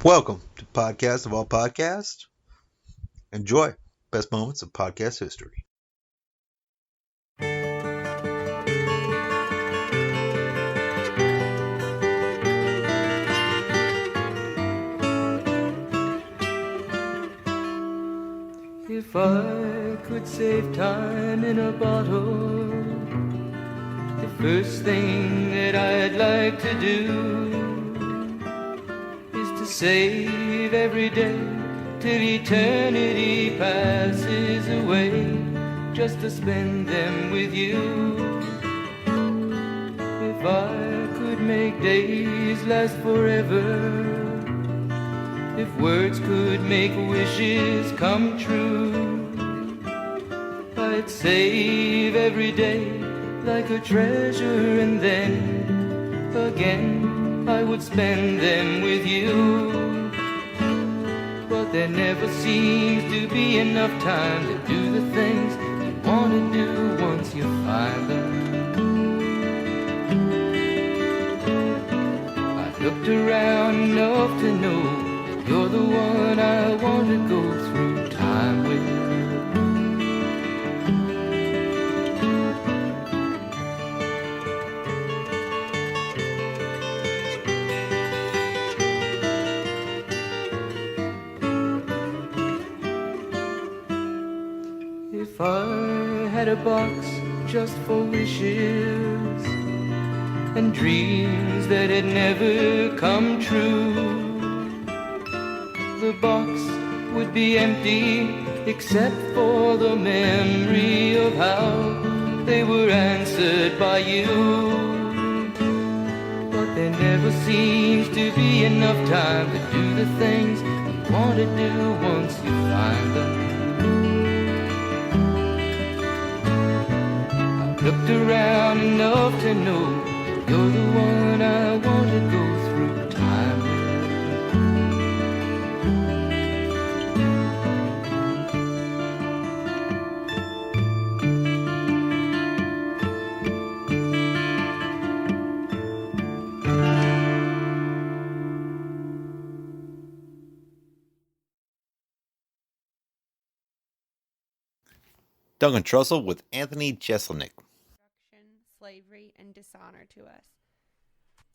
Welcome to Podcast of All Podcasts. Enjoy best moments of podcast history. If I could save time in a bottle, the first thing that I'd like to do is to save every day till eternity passes away, just to spend them with you. If I could make days last forever, if words could make wishes come true, I'd save every day like a treasure, and then again I would spend them with you. But there never seems to be enough time to do the things you want to do once you find them. I've looked around enough to know you're the one I want to go through time with. If I had a box just for wishes and dreams that had never come true, the box would be empty except for the memory of how they were answered by you. But there never seems to be enough time to do the things you want to do once you find them. I've looked around enough to know you're the one I want to go through time with. Duncan Trussell with Anthony Jeselnik. Slavery, and dishonor to us.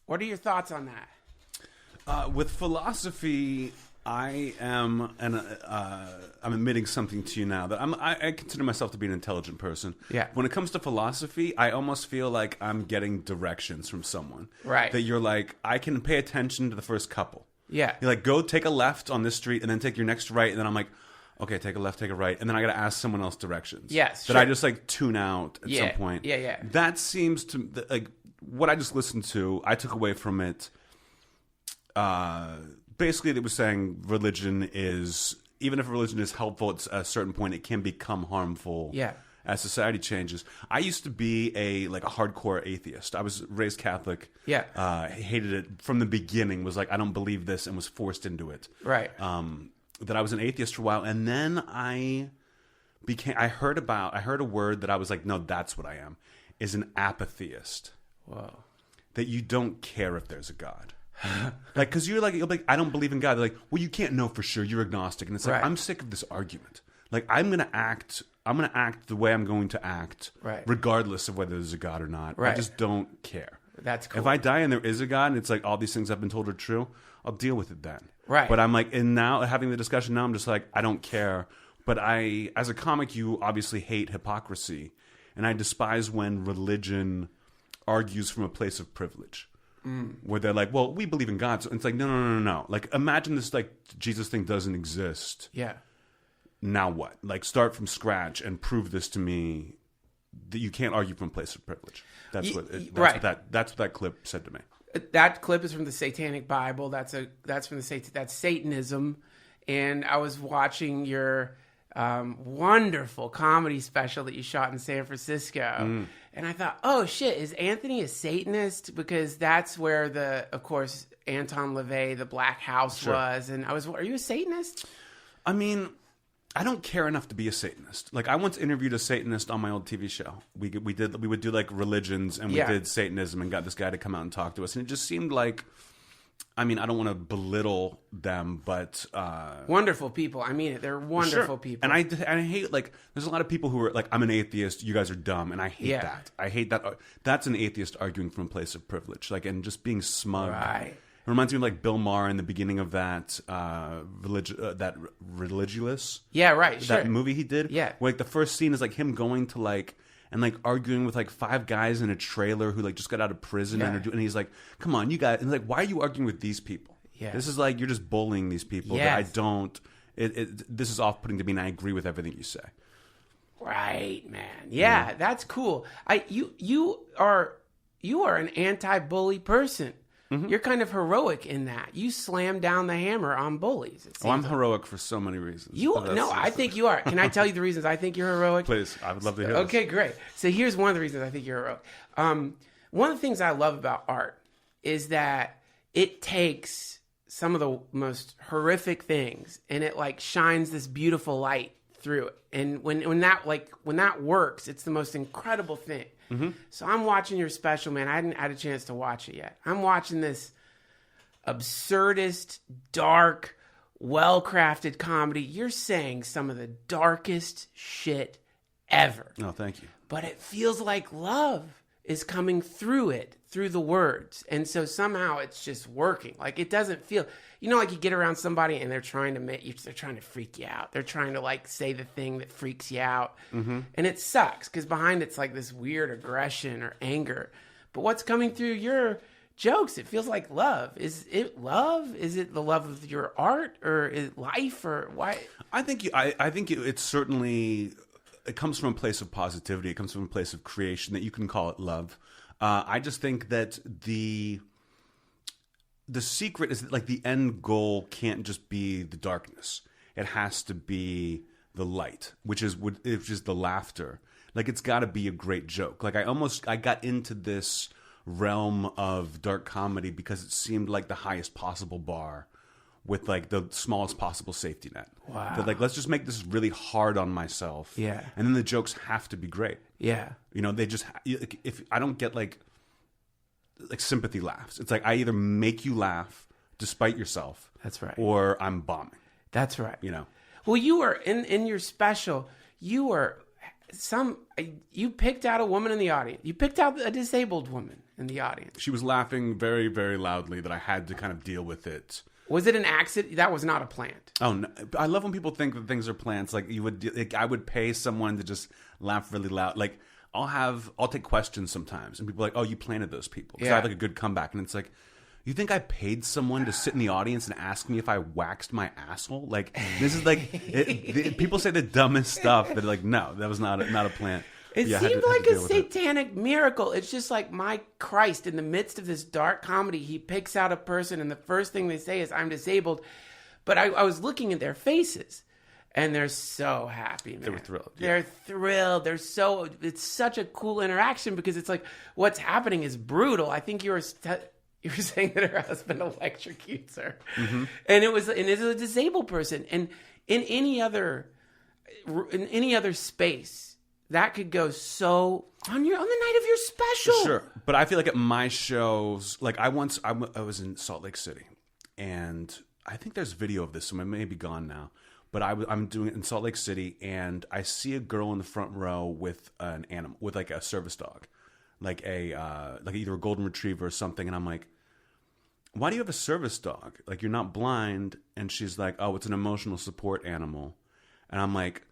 What are your thoughts on that? With philosophy, I'm admitting something to you now that I consider myself to be an intelligent person. Yeah. When it comes to philosophy, I almost feel like I'm getting directions from someone. Right. That you're like, I can pay attention to the first couple. Yeah. You're like, go take a left on this street and then take your next right, and then I'm like, okay, take a left, take a right, and then I got to ask someone else directions. Yes, that sure. I just like tune out at some point. Yeah. That seems to like what I just listened to. I took away from it. Basically, it was saying religion is, even if religion is helpful at a certain point, it can become harmful. Yeah. As society changes. I used to be a hardcore atheist. I was raised Catholic. Yeah. Hated it from the beginning. Was like, I don't believe this, and was forced into it. Right. That I was an atheist for a while, and then I heard a word that I was like, no, that's what I am, is an apatheist. Whoa. That you don't care if there's a God. Like, because you'll be like, I don't believe in God. They're like, well, you can't know for sure. You're agnostic. And it's like, Right. I'm sick of this argument. Like, I'm gonna act the way I'm going to act, Right. regardless of whether there's a God or not. Right. I just don't care. That's cool. If I die and there is a God, and it's like all these things I've been told are true, I'll deal with it then. Right. But I'm like, and now having the discussion now, I'm just like, I don't care. But as a comic, you obviously hate hypocrisy, and I despise when religion argues from a place of privilege, where they're like, well, we believe in God. So it's like, no. Like, imagine this, like, Jesus thing doesn't exist. Yeah. Now what? Like, start from scratch and prove this to me that you can't argue from a place of privilege. That's what that clip said to me. That clip is from the Satanic Bible. That's Satanism. And I was watching your wonderful comedy special that you shot in San Francisco. And I thought, oh shit, is Anthony a Satanist? Because that's where of course, Anton LaVey, the Black House was. And are you a Satanist? I mean, I don't care enough to be a Satanist. Like, I once interviewed a Satanist on my old TV show. We would do like religions, and we did Satanism, and got this guy to come out and talk to us. And it just seemed like I mean, I don't want to belittle them, but wonderful people. I mean it. They're wonderful people. And I hate, like, there's a lot of people who are like, I'm an atheist, you guys are dumb, and I hate that. I hate that. That's an atheist arguing from a place of privilege, like, and just being smug. Right. It reminds me of like Bill Maher in the beginning of that that Religulous. Yeah, right. Sure. That movie he did. Yeah. Where, like, the first scene is like him going to like and like arguing with like 5 guys in a trailer who like just got out of prison and he's like, "Come on, you guys!" And like, why are you arguing with these people? Yeah. This is like you're just bullying these people. Yes. That I don't. This is off-putting to me, and I agree with everything you say. Right, man. Yeah, that's cool. You are an anti-bully person. Mm-hmm. You're kind of heroic in that. You slam down the hammer on bullies. I'm heroic for so many reasons. I think you are. Can I tell you the reasons I think you're heroic? Please, I would love to hear Okay, this. Great. So here's one of the reasons I think you're heroic. One of the things I love about art is that it takes some of the most horrific things and it like shines this beautiful light through it. And when that works, it's the most incredible thing. Mm-hmm. So I'm watching your special, man. I hadn't had a chance to watch it yet. I'm watching this absurdist, dark, well-crafted comedy. You're saying some of the darkest shit ever. Oh, thank you. But it feels like love is coming through it, through the words. And so somehow it's just working. Like it doesn't feel, like you get around somebody and they're trying to freak you out. They're trying to like say the thing that freaks you out. Mm-hmm. And it sucks because behind it's like this weird aggression or anger. But what's coming through your jokes, it feels like love. Is it love? Is it the love of your art or is it life or why? I think it's certainly, it comes from a place of positivity. It comes from a place of creation that you can call it love. I just think that the secret is that like the end goal can't just be the darkness. It has to be the light, which is the laughter. Like it's got to be a great joke. Like I got into this realm of dark comedy because it seemed like the highest possible bar with like the smallest possible safety net. Wow. That like, let's just make this really hard on myself. Yeah. And then the jokes have to be great. Yeah. They just, if I don't get like sympathy laughs, it's like I either make you laugh despite yourself. That's right. Or I'm bombing. That's right. Well, you were in your special, you picked out a woman in the audience. You picked out a disabled woman in the audience. She was laughing very, very loudly that I had to kind of deal with it. Was it an accident? That was not a plant. Oh, no. I love when people think that things are plants. Like I would pay someone to just laugh really loud. Like I'll take questions sometimes, and people are like, "Oh, you planted those people." Because I have like a good comeback, and it's like, you think I paid someone to sit in the audience and ask me if I waxed my asshole? Like this is like people say the dumbest stuff. That like, no, that was not a plant. It seemed like a satanic miracle. It's just like, my Christ, in the midst of this dark comedy, he picks out a person, and the first thing they say is, "I'm disabled." But I was looking at their faces, and they're so happy, man. They were thrilled. Yeah. They're thrilled. It's such a cool interaction because it's like, what's happening is brutal. I think you were saying that her husband electrocutes her. Mm-hmm. And it's a disabled person. And in any other space, that could go so on the night of your special. Sure. But I feel like at my shows, like I was in Salt Lake City, and I think there's video of this, so it may be gone now. But I'm doing it in Salt Lake City, and I see a girl in the front row with an animal, with like a service dog, like either a golden retriever or something, and I'm like, "Why do you have a service dog? Like you're not blind?" And she's like, "Oh, it's an emotional support animal," and I'm like,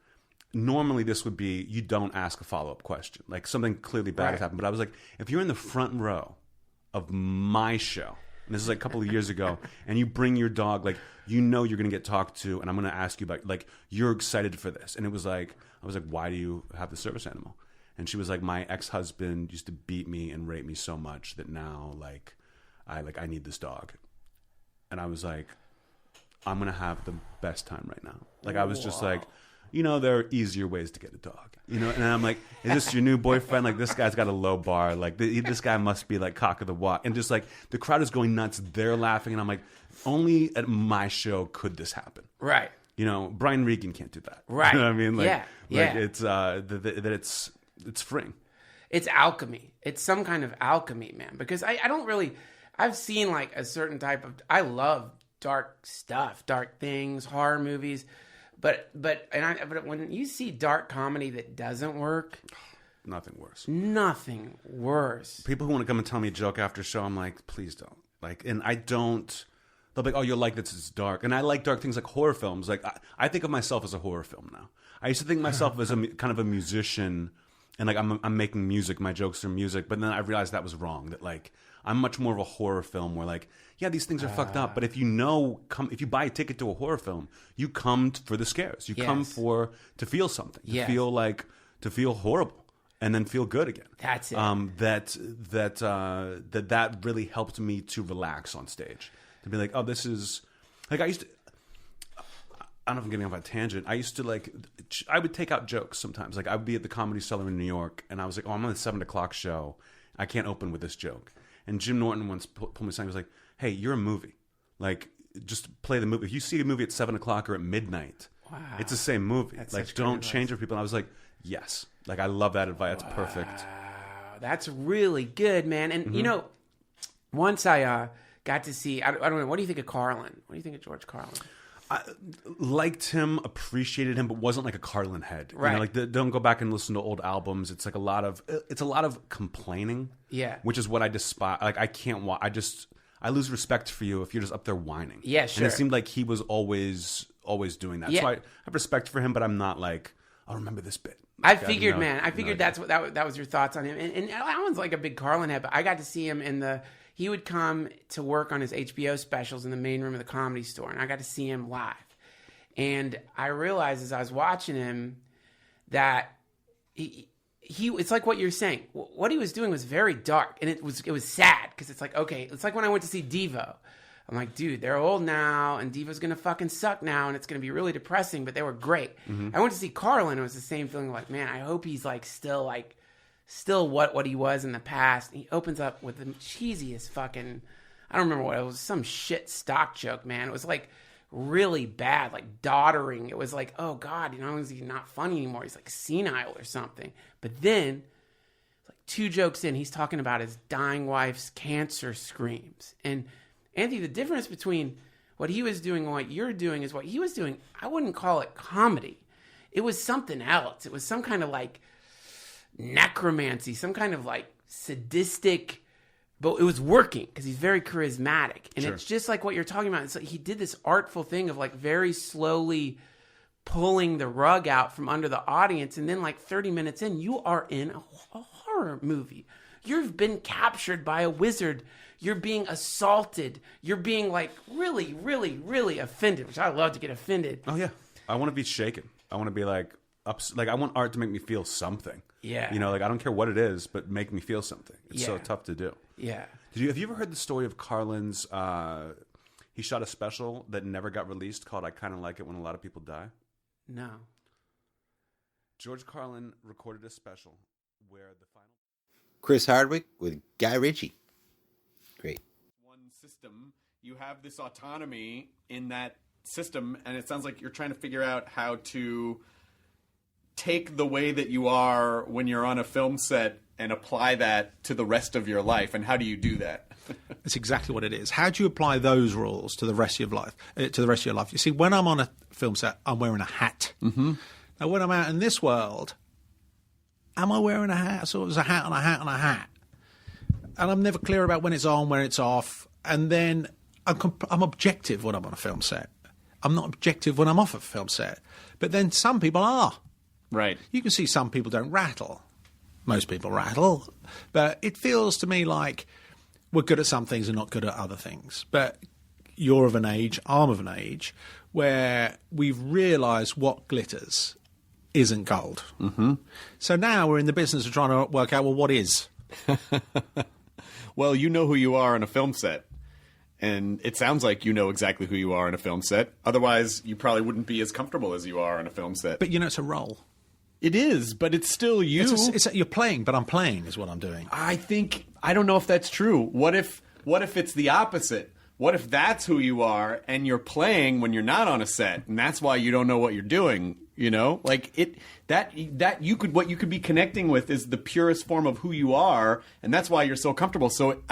normally this would be, you don't ask a follow-up question. Like something clearly bad has happened. But I was like, if you're in the front row of my show, and this is like a couple of years ago, and you bring your dog, like, you're going to get talked to, and I'm going to ask you about, like, you're excited for this. And I was like, why do you have the service animal? And she was like, my ex-husband used to beat me and rape me so much that now, I need this dog. And I was like, I'm going to have the best time right now. Like, I was just like, there are easier ways to get a dog. And I'm like, is this your new boyfriend? Like, this guy's got a low bar. Like, this guy must be like cock of the walk. And just like, the crowd is going nuts. They're laughing. And I'm like, only at my show could this happen. Right. Brian Regan can't do that. Right. You know what I mean? Like, yeah. It's, that it's freeing. It's alchemy. It's some kind of alchemy, man. Because I don't really, I've seen like a certain type of. I love dark stuff, dark things, horror movies, but when you see dark comedy that doesn't work, Nothing worse. Nothing worse. People who want to come and tell me a joke after show, I'm like, please don't. Like, and I don't. They'll be like, oh, you'll like this. It's dark, and I like dark things like horror films. Like, I think of myself as a horror film now. I used to think of myself as a kind of a musician, and like I'm making music. My jokes are music, but then I realized that was wrong. That like I'm much more of a horror film where like, yeah, these things are fucked up, but if you buy a ticket to a horror film, you come for the scares. You come to feel something, to feel horrible. And then feel good again. That's it. That really helped me to relax on stage. To be like, oh, this is like I used to. I don't know if I'm getting off on a tangent. I used to like. I would take out jokes sometimes. Like I would be at the Comedy Cellar in New York, and I was like, oh, I'm on the 7 o'clock show. I can't open with this joke. And Jim Norton once pulled me aside. He was like, hey, you're a movie. Like just play the movie. If you see a movie at 7 o'clock or at midnight, it's the same movie. That's like don't change it for people. And I was like, yes. Like, I love that advice. That's perfect. That's really good, man. And, you know, once I got to see... I don't know. What do you think of Carlin? What do you think of George Carlin? I liked him, appreciated him, but wasn't like a Carlin head. Right. You know, like, don't go back and listen to old albums. It's like a lot of complaining. Yeah. Which is what I despise. Like, I can't... I lose respect for you if you're just up there whining. Yeah, sure. And it seemed like he was always doing that. Yeah. So I have respect for him, but I'm not like, I'll remember this bit. I figured that's what that was your thoughts on him. And Alan's like a big Carlin head, but I got to see him he would come to work on his HBO specials in the main room of the Comedy Store, and I got to see him live. And I realized as I was watching him that he it's like what you're saying. What he was doing was very dark, and it was sad because it's like, okay, it's like when I went to see Devo. I'm like, dude, they're old now, and Diva's going to fucking suck now, and it's going to be really depressing, but they were great. I went to see Carlin, it was the same feeling, like, man, I hope he's still what he was in the past. And he opens up with the cheesiest fucking, I don't remember what it was, some shit stock joke, man. It was like really bad, like doddering. It was like, oh God, not only is he not funny anymore, he's like senile or something. But then, like 2 jokes in, he's talking about his dying wife's cancer screams. And Anthony, the difference between what he was doing and what you're doing is what he was doing, I wouldn't call it comedy. It was something else. It was some kind of like necromancy, some kind of like sadistic, but it was working because he's very charismatic. And It's just like what you're talking about. It's like he did this artful thing of like very slowly pulling the rug out from under the audience. And then like 30 minutes in, you are in a horror movie. You've been captured by a wizard. You're being assaulted. You're being like really, really, really offended, which I love to get offended. Oh yeah, I want to be shaken. I want to be like like I want art to make me feel something. Yeah, you know, like I don't care what it is, but make me feel something. It's so tough to do. Yeah. Have you ever heard the story of Carlin's? He shot a special that never got released called "I Kind of Like It When a Lot of People Die." No. George Carlin recorded a special where the final. Chris Hardwick with Guy Ritchie. Great. One system, you have this autonomy in that system, and it sounds like you're trying to figure out how to take the way that you are when you're on a film set and apply that to the rest of your life. And how do you do that? That's exactly what it is. How do you apply those rules to the rest of your life? You see, when I'm on a film set, I'm wearing a hat. Mm-hmm. Now, when I'm out in this world, am I wearing a hat? So it was a hat on a hat on a hat. And I'm never clear about when it's on, when it's off. And then I'm objective when I'm on a film set. I'm not objective when I'm off a film set. But then some people are. Right. You can see some people don't rattle. Most people rattle. But it feels to me like we're good at some things and not good at other things. But you're of an age, I'm of an age, where we've realised what glitters isn't gold. Mm-hmm. So now we're in the business of trying to work out, well, what is? Well, you know who you are on a film set. And it sounds like you know exactly who you are on a film set. Otherwise, you probably wouldn't be as comfortable as you are on a film set. But, it's a role. It is, but it's still you. You're playing, but I'm playing is what I'm doing. I don't know if that's true. What if it's the opposite? What if that's who you are and you're playing when you're not on a set, and that's why you don't know what you're doing? You know, like what you could be connecting with is the purest form of who you are, and that's why you're so comfortable. So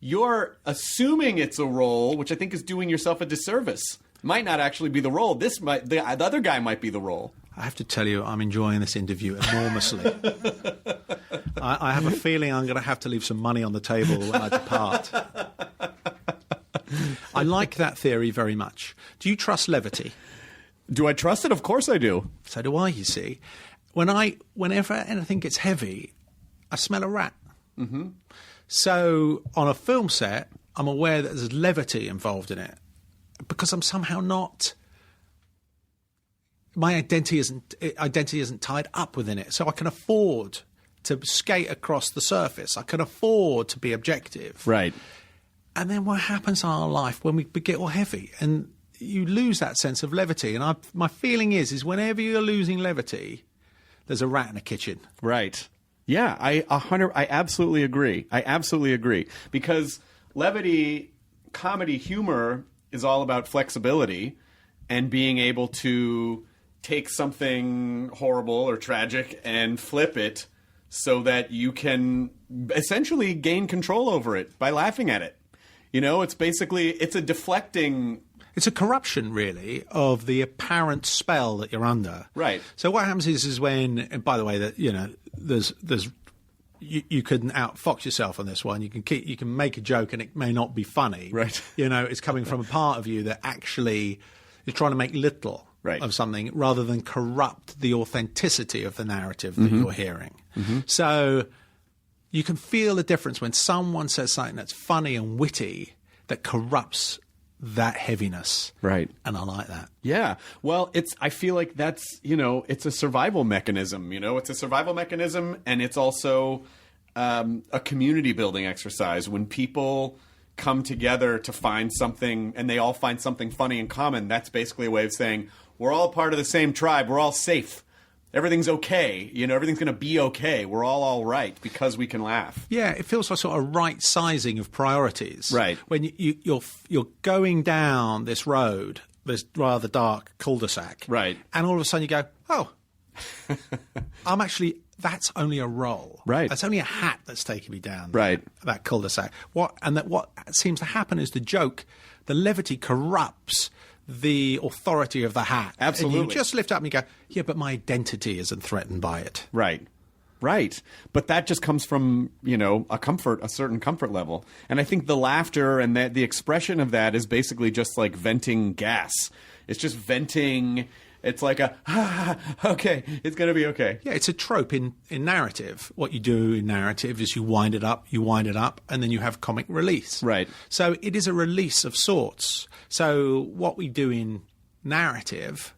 you're assuming it's a role, which I think is doing yourself a disservice. Might not actually be the role. The other guy might be the role. I have to tell you, I'm enjoying this interview enormously. I have a feeling I'm going to have to leave some money on the table when I depart. I like that theory very much. Do you trust levity? Do I trust it? Of course I do. So do I, you see. Whenever anything gets heavy, I smell a rat. Mm-hmm. So on a film set, I'm aware that there's levity involved in it because I'm somehow not... My identity isn't tied up within it. So I can afford to skate across the surface. I can afford to be objective. Right. And then what happens in our life when we get all heavy and you lose that sense of levity? And my feeling is whenever you're losing levity, there's a rat in the kitchen. Right. Yeah, I absolutely agree. I absolutely agree. Because levity, comedy, humor is all about flexibility and being able to take something horrible or tragic and flip it so that you can essentially gain control over it by laughing at it. It's a deflecting... It's a corruption, really, of the apparent spell that you're under. Right. So what happens is when, and by the way, that there's you can outfox yourself on this one. You can make a joke and it may not be funny. Right. It's coming from a part of you that actually is trying to make little of something rather than corrupt the authenticity of the narrative that you're hearing. Mm-hmm. So you can feel the difference when someone says something that's funny and witty that corrupts that heaviness. Right. And I like that. Yeah. Well, I feel like that's, it's a survival mechanism, it's a survival mechanism, and it's also a community building exercise. When people come together to find something and they all find something funny in common, that's basically a way of saying, we're all part of the same tribe. We're all safe. Everything's okay. Everything's going to be okay. We're all right because we can laugh. Yeah, it feels like sort of right sizing of priorities. Right. When you're going down this road, this rather dark cul-de-sac. Right. And all of a sudden you go, oh, that's only a roll. Right. That's only a hat that's taking me down. Right. That cul-de-sac. What seems to happen is the levity corrupts the authority of the hat. Absolutely. And you just lift up and you go, yeah, but my identity isn't threatened by it. Right. Right. But that just comes from, a certain comfort level. And I think the laughter and the expression of that is basically just like venting gas. It's just venting. It's like okay, it's going to be okay. Yeah, it's a trope in narrative. What you do in narrative is you wind it up, and then you have comic release. Right. So it is a release of sorts. So what we do in narrative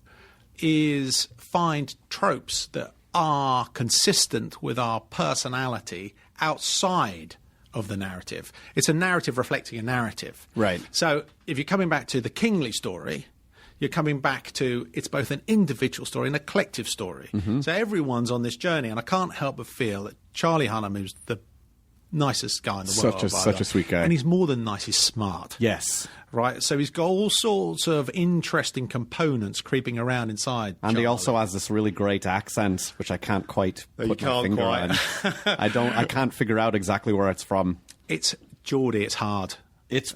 is find tropes that are consistent with our personality outside of the narrative. It's a narrative reflecting a narrative. Right. So if you're coming back to the Kingsley story, you're coming back to it's both an individual story and a collective story. Mm-hmm. So everyone's on this journey, and I can't help but feel that Charlie Hunnam, who's the nicest guy in the world, such a sweet guy, and he's more than nice, he's smart. Yes. Right, so he's got all sorts of interesting components creeping around inside. And he also has this really great accent, which I can't quite put my finger on. I can't figure out exactly where it's from. It's Geordie. It's hard. It's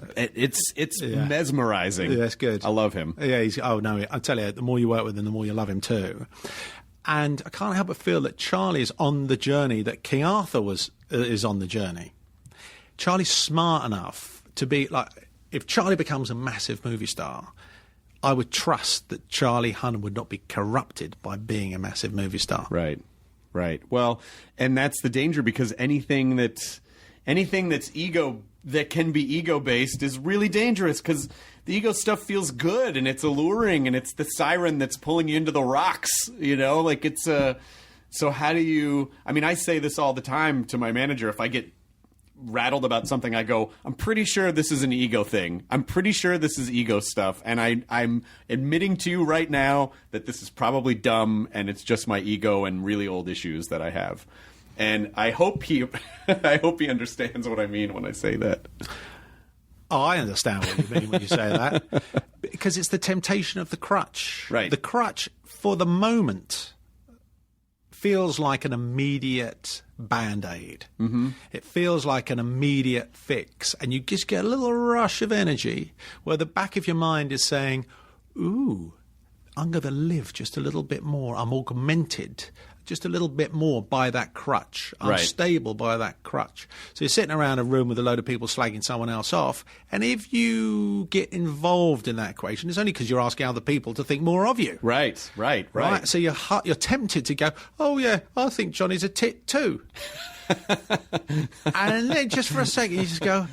mesmerizing. Yeah, it's good. I love him. Yeah, I tell you, the more you work with him, the more you love him too. And I can't help but feel that Charlie is on the journey that King Arthur is on the journey. Charlie's smart enough to be like, if Charlie becomes a massive movie star, I would trust that Charlie Hunnam would not be corrupted by being a massive movie star. Right. Well, and that's the danger, because anything that's ego, that can be ego-based, is really dangerous, because the ego stuff feels good and it's alluring and it's the siren that's pulling you into the rocks, like it's so how do you, I say this all the time to my manager. If I get rattled about something, I go, I'm pretty sure this is an ego thing. I'm pretty sure this is ego stuff. And I'm admitting to you right now that this is probably dumb and it's just my ego and really old issues that I have. And I hope he understands what I mean when I say that. Oh, I understand what you mean when you say that. Because it's the temptation of the crutch. Right. The crutch, for the moment, feels like an immediate Band-Aid. Mm-hmm. It feels like an immediate fix. And you just get a little rush of energy where the back of your mind is saying, ooh, I'm going to live just a little bit more. I'm augmented just a little bit more by that crutch. I'm stable by that crutch. So you're sitting around a room with a load of people slagging someone else off, and if you get involved in that equation, it's only because you're asking other people to think more of you. Right. So you're tempted to go, oh yeah, I think Johnny's a tit too. And then just for a second you just go,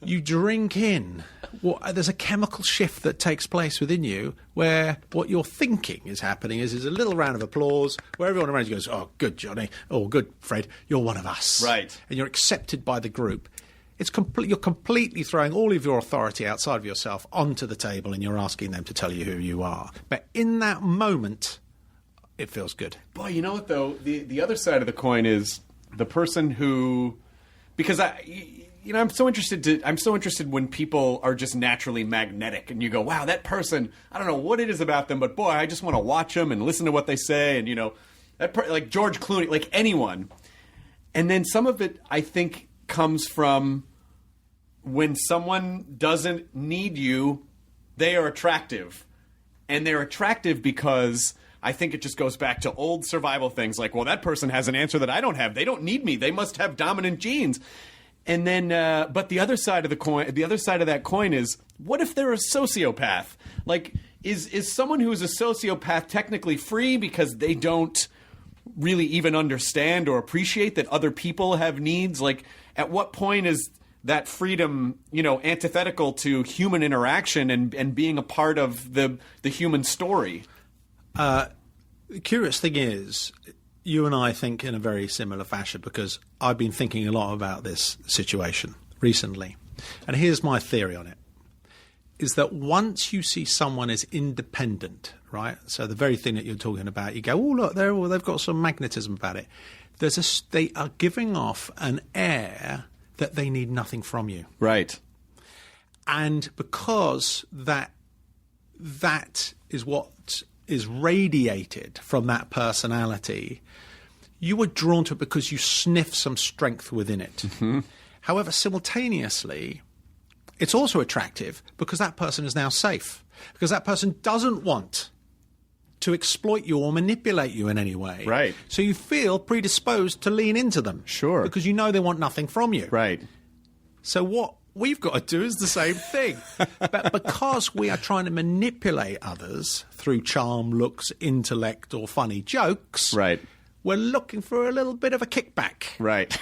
you drink in. Well, there's a chemical shift that takes place within you where what you're thinking is happening is a little round of applause where everyone around you goes, oh, good, Johnny. Oh, good, Fred. You're one of us. Right. And you're accepted by the group. You're completely throwing all of your authority outside of yourself onto the table and you're asking them to tell you who you are. But in that moment, it feels good. Boy, you know what, though? The other side of the coin is the person who... Because I'm so interested when people are just naturally magnetic, and you go, "Wow, that person! I don't know what it is about them, but boy, I just want to watch them and listen to what they say." And like George Clooney, like anyone. And then some of it, I think, comes from when someone doesn't need you, they are attractive, and they're attractive because. I think it just goes back to old survival things like, well, that person has an answer that I don't have. They don't need me. They must have dominant genes. And then, but the other side of that coin is, what if they're a sociopath? Like, is someone who is a sociopath technically free because they don't really even understand or appreciate that other people have needs? Like, at what point is that freedom, antithetical to human interaction and being a part of the human story? The curious thing is, you and I think in a very similar fashion because I've been thinking a lot about this situation recently. And here's my theory on it, is that once you see someone as independent, right? So the very thing that you're talking about, you go, oh, look, they've got some magnetism about it. They are giving off an air that they need nothing from you. Right. And because that is what is radiated from that personality, you are drawn to it because you sniff some strength within it. Mm-hmm. However, simultaneously, it's also attractive because that person is now safe, because that person doesn't want to exploit you or manipulate you in any way. Right. So you feel predisposed to lean into them. Sure. Because you know they want nothing from you. Right. So what we've got to do is the same thing. But because we are trying to manipulate others through charm, looks, intellect, or funny jokes, right, we're looking for a little bit of a kickback. Right.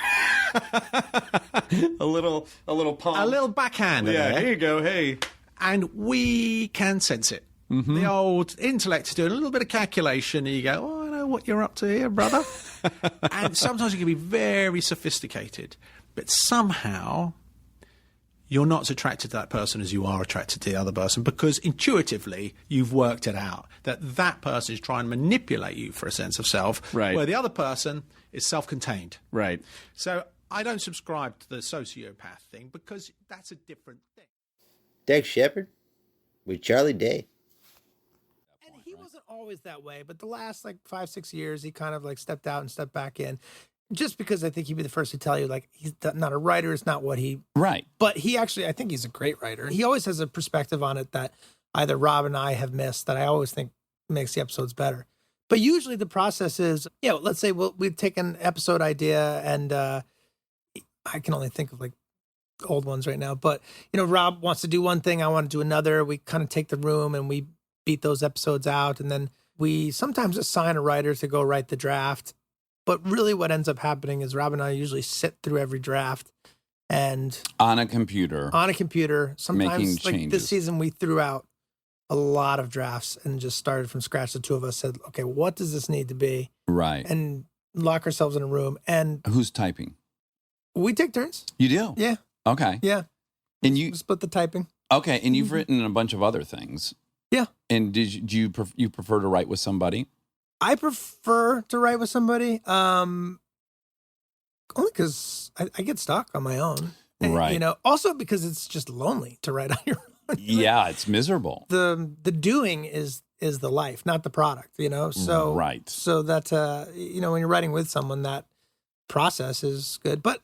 a little palm. A little backhand. Yeah, there. here you go, hey. And we can sense it. Mm-hmm. The old intellect is doing a little bit of calculation, and you go, oh, I know what you're up to here, brother. And sometimes it can be very sophisticated. But somehow you're not as attracted to that person as you are attracted to the other person, because intuitively you've worked it out that that person is trying to manipulate you for a sense of self, right, where the other person is self-contained. Right. So I don't subscribe to the sociopath thing because that's a different thing. Dax Shepard with Charlie Day. And he wasn't always that way, but the last 5-6 years, he kind of stepped out and stepped back in. Just because I think he'd be the first to tell you, he's not a writer. It's not what he... Right. But he actually, I think he's a great writer. He always has a perspective on it that either Rob and I have missed that I always think makes the episodes better. But usually the process is, let's say we'd take an episode idea and I can only think of old ones right now. But, Rob wants to do one thing. I want to do another. We kind of take the room and we beat those episodes out. And then we sometimes assign a writer to go write the draft. But really what ends up happening is Rob and I usually sit through every draft and... On a computer. Sometimes, making this season, we threw out a lot of drafts and just started from scratch. The two of us said, okay, what does this need to be? Right. And lock ourselves in a room. And... Who's typing? We take turns. You do? Yeah. Okay. Yeah. And you... split the typing. Okay, and you've written a bunch of other things. Yeah. And do you prefer to write with somebody? I prefer to write with somebody, only because I get stuck on my own. And, right. Also because it's just lonely to write on your own. Yeah, it's miserable. The doing is is the life, not the product, you know? So, Right. So that, you know, when you're writing with someone, that process is good. But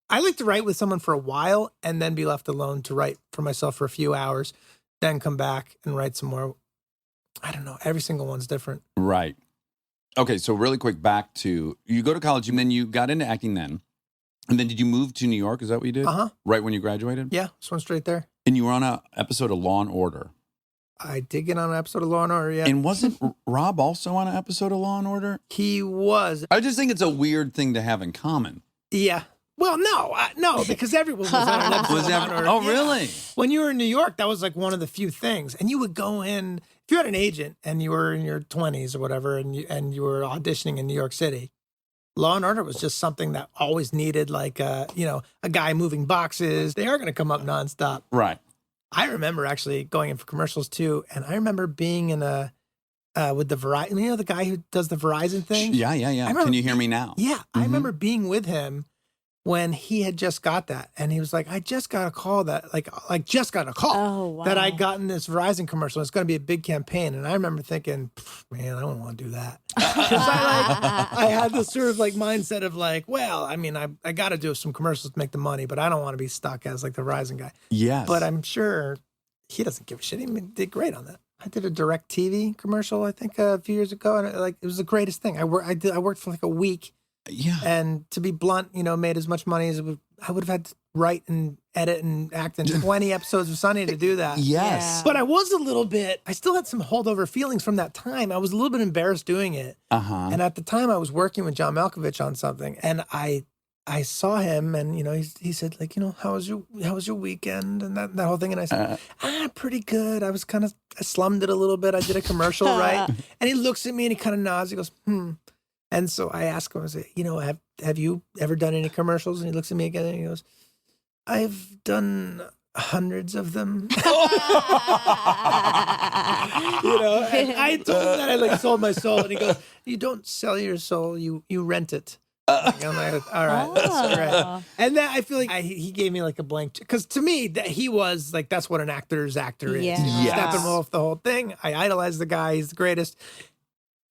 I like to write with someone for a while and then be left alone to write for myself for a few hours, then come back and write some more. I don't know. Every single one's different. Right. Okay, so really quick, back to, you go to college and then you got into acting then. And then did you move to New York? Is that what you did? Uh-huh. Right when you graduated? Yeah, just went straight there. And you were on an episode of Law and Order. I did get on an episode of Law and Order, yeah. And wasn't Rob also on an episode of Law and Order? He was. I just think it's a weird thing to have in common. Yeah. Well, no, because everyone was on an episode of Law and Order. Oh, Yeah. really? When you were in New York, that was like one of the few things. And you would go in, if you had an agent and you were in your 20s or whatever, and you were auditioning in New York City, Law and Order was just something that always needed like, you know, a guy moving boxes. They are going to come up nonstop. Right. I remember actually going in for commercials too, and I remember being in a with the Verizon. You know the guy who does the Verizon thing? Yeah. Can you hear me now? Yeah, I remember being with him when he had just got that, and he was like, "I just got a call that like just got a call Oh, wow. that I got in this Verizon commercial. It's going to be a big campaign." And I remember thinking, "Man, I don't want to do that," because I had this sort of like mindset of like, well, I mean, I got to do some commercials to make the money, but I don't want to be stuck as like the Verizon guy. Yes. But I'm sure he doesn't give a shit. He did great on that. I did a direct TV commercial, I think, a few years ago, and it was the greatest thing. I worked for like a week. Yeah. And to be blunt, you know, made as much money as I would have had to write and edit and act in 20 episodes of Sunny to do that. Yes. Yeah. But I still had some holdover feelings from that time. I was a little bit embarrassed doing it. Uh-huh. And at the time I was working with John Malkovich on something, and I saw him, and, you know, he said, like, you know, how was your weekend and that whole thing. And I said, pretty good. I slummed it a little bit. I did a commercial, right? And he looks at me and he kind of nods. He goes, And so I asked him, I said, you know, have you ever done any commercials? And he looks at me again and he goes, I've done hundreds of them. You know, and I told him that I like sold my soul, and he goes, you don't sell your soul, you rent it. And I'm like, all right, that's great. And then I feel like he gave me like a blank check, because to me that he was like, that's what an actor's actor is. Yeah. You know, Yes. Steppenwolf, the whole thing. I idolize the guy; he's the greatest.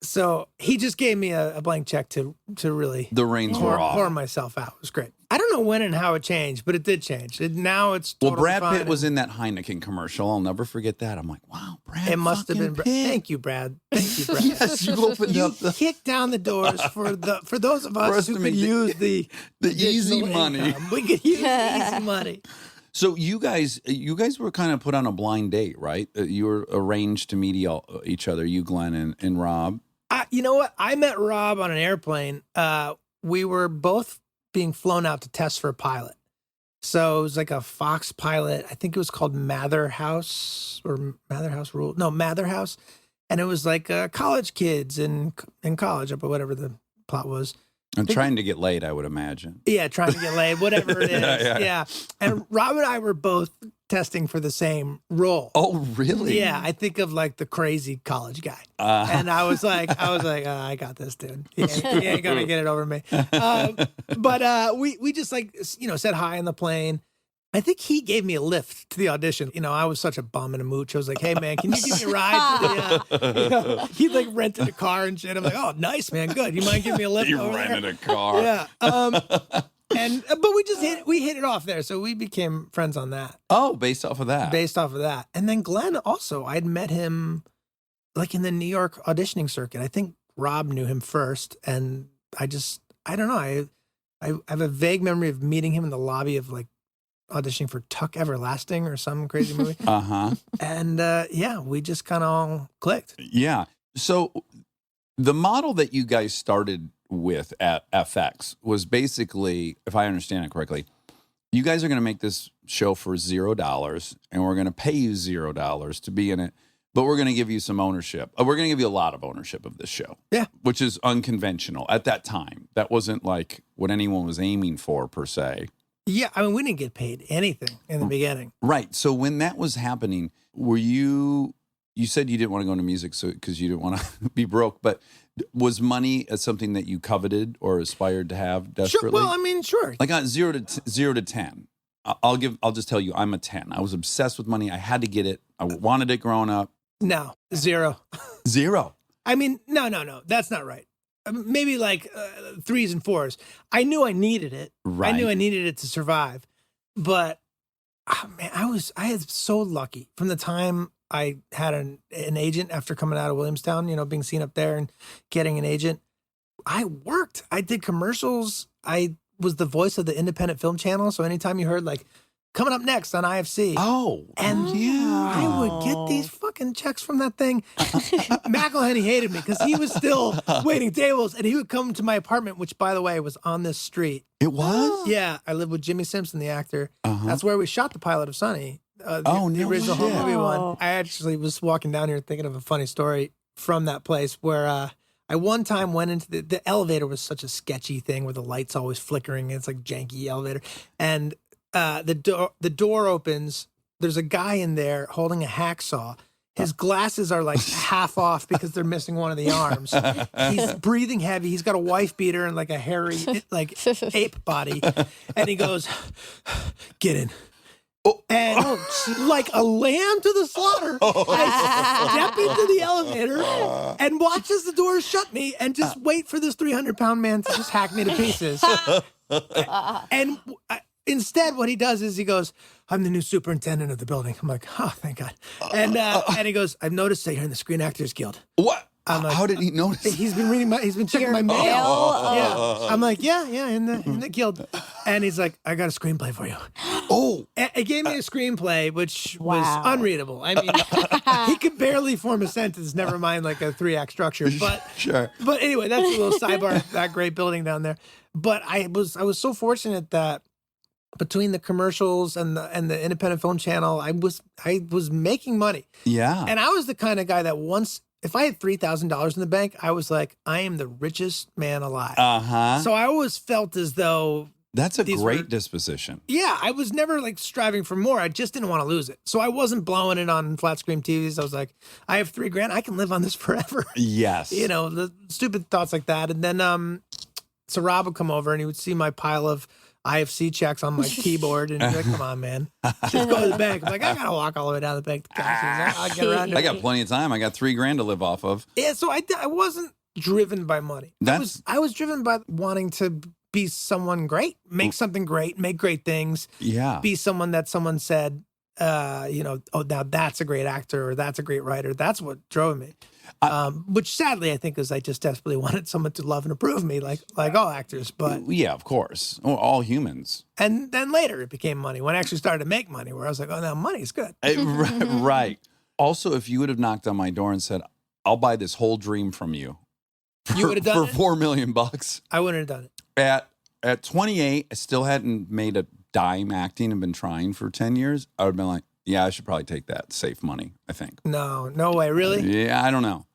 So he just gave me a blank check to really The reins were off. pour myself out. It was great. I don't know when and how it changed, but it did change. Now it's Well, totally Brad fine. Pitt was in that Heineken commercial. I'll never forget that. I'm like, wow, Brad. It must have been. fucking Pitt. Thank you, Brad. Thank you, Brad. Yes, you opened You up the kicked down the doors for those of For us us who to could make use the easy additional money. income. We could use the easy money. So you guys were kind of put on a blind date, right? You were arranged to meet each other, you, Glenn, and Rob. You know what? I met Rob on an airplane. We were both being flown out to test for a pilot. So it was like a Fox pilot. I think it was called Mather House or Mather House Rule. No, Mather House. And it was like college kids in college, or whatever the plot was. I'm trying to get laid, I would imagine. Yeah, trying to get laid, whatever it is. Yeah. And Rob and I were both testing for the same role. Oh, really? Yeah, I think of like the crazy college guy. And I was like, I got this, dude. He ain't gonna get it over me. But we just like, you know, said hi on the plane. I think he gave me a lift to the audition. You know, I was such a bum and a mooch. I was like, hey, man, can you give me a ride to the, you know, he like rented a car and shit. I'm like, oh, nice, man. Good. You mind giving me a lift You over rented there? a car. Yeah. But we just hit it off there. So we became friends on that. Oh, based off of that. And then Glenn also, I'd met him like in the New York auditioning circuit. I think Rob knew him first. And I don't know. I have a vague memory of meeting him in the lobby of like auditioning for Tuck Everlasting or some crazy movie. Uh-huh. And yeah, we just kind of all clicked. Yeah. So the model that you guys started with at FX was basically, if I understand it correctly, you guys are going to make this show for $0 and we're going to pay you $0 to be in it, but we're going to give you some ownership. We're going to give you a lot of ownership of this show. Yeah. Which is unconventional at that time. That wasn't like what anyone was aiming for per se. Yeah, I mean, we didn't get paid anything in the beginning. Right. So when that was happening, were you said you didn't want to go into music because you didn't want to be broke, but was money something that you coveted or aspired to have desperately? Sure. Well, I mean, sure. Like on 0 to 10. I'll just tell you, I'm a 10. I was obsessed with money. I had to get it. I wanted it growing up. No, zero. Zero. I mean, no. That's not right. Maybe like 3s and 4s. I knew I needed it. Right. I knew I needed it to survive. But man, I was so lucky from the time I had an agent after coming out of Williamstown, being seen up there and getting an agent. I worked. I did commercials. I was the voice of the independent film channel. So anytime you heard like coming up next on IFC. Oh, and I would get these fucking checks from that thing. McElhenney hated me because he was still waiting tables, and he would come to my apartment, which, by the way, was on this street. It was? Yeah, I lived with Jimmy Simpson, the actor. That's where we shot the pilot of Sonny. The original home movie one. I actually was walking down here thinking of a funny story from that place where I one time went into the elevator was such a sketchy thing where the light's always flickering. And it's like janky elevator, and the door opens. There's a guy in there holding a hacksaw. His glasses are like half off because they're missing one of the arms. He's breathing heavy. He's got a wife beater and like a hairy like ape body. And he goes, "Get in." And like a lamb to the slaughter, I step into the elevator and watch as the doors shut me and just wait for this 300-pound man to just hack me to pieces. And instead, what he does is he goes, "I'm the new superintendent of the building." I'm like, "Oh, thank God." And he goes, "I've noticed that you're in the Screen Actors Guild." What? I'm like, how did he notice? He's been checking my mail. Yeah. I'm like, yeah, in the guild. And he's like, "I got a screenplay for you." Oh. And he gave me a screenplay, which was unreadable. I mean, he could barely form a sentence, never mind like a 3-act structure. But sure. But anyway, that's a little sidebar, that great building down there. But I was so fortunate that between the commercials and the independent film channel, I was making money. Yeah. And I was the kind of guy that once, if I had $3,000 in the bank, I was like, I am the richest man alive. So I always felt as though that's a great disposition. Yeah, I was never like striving for more. I just didn't want to lose it. So I wasn't blowing it on flat screen TVs. I was like, I have $3,000. I can live on this forever. Yes. The stupid thoughts like that. And then so Rob would come over and he would see my pile of IFC checks on my keyboard and he's like, "Come on, man, just go to the bank." I'm like, "I gotta walk all the way down to the bank. I'll get around to I it." got plenty of time. I got $3,000 to live off of. Yeah, so I wasn't driven by money. I was driven by wanting to be someone great, make something great, make great things. Yeah, be someone that someone said, "Oh, now that's a great actor or that's a great writer." That's what drove me. Which sadly, I think, is I just desperately wanted someone to love and approve me, like all actors. But yeah, of course, all humans. And then later, it became money when I actually started to make money. Where I was like, "Oh, now money's good." Right. Also, if you would have knocked on my door and said, "I'll buy this whole dream from you," you would have done for $4 million. I wouldn't have done it. At 28, I still hadn't made a dime acting and been trying for 10 years. I would have been like, "Yeah, I should probably take that safe money." I think. No way, really? Yeah, I don't know.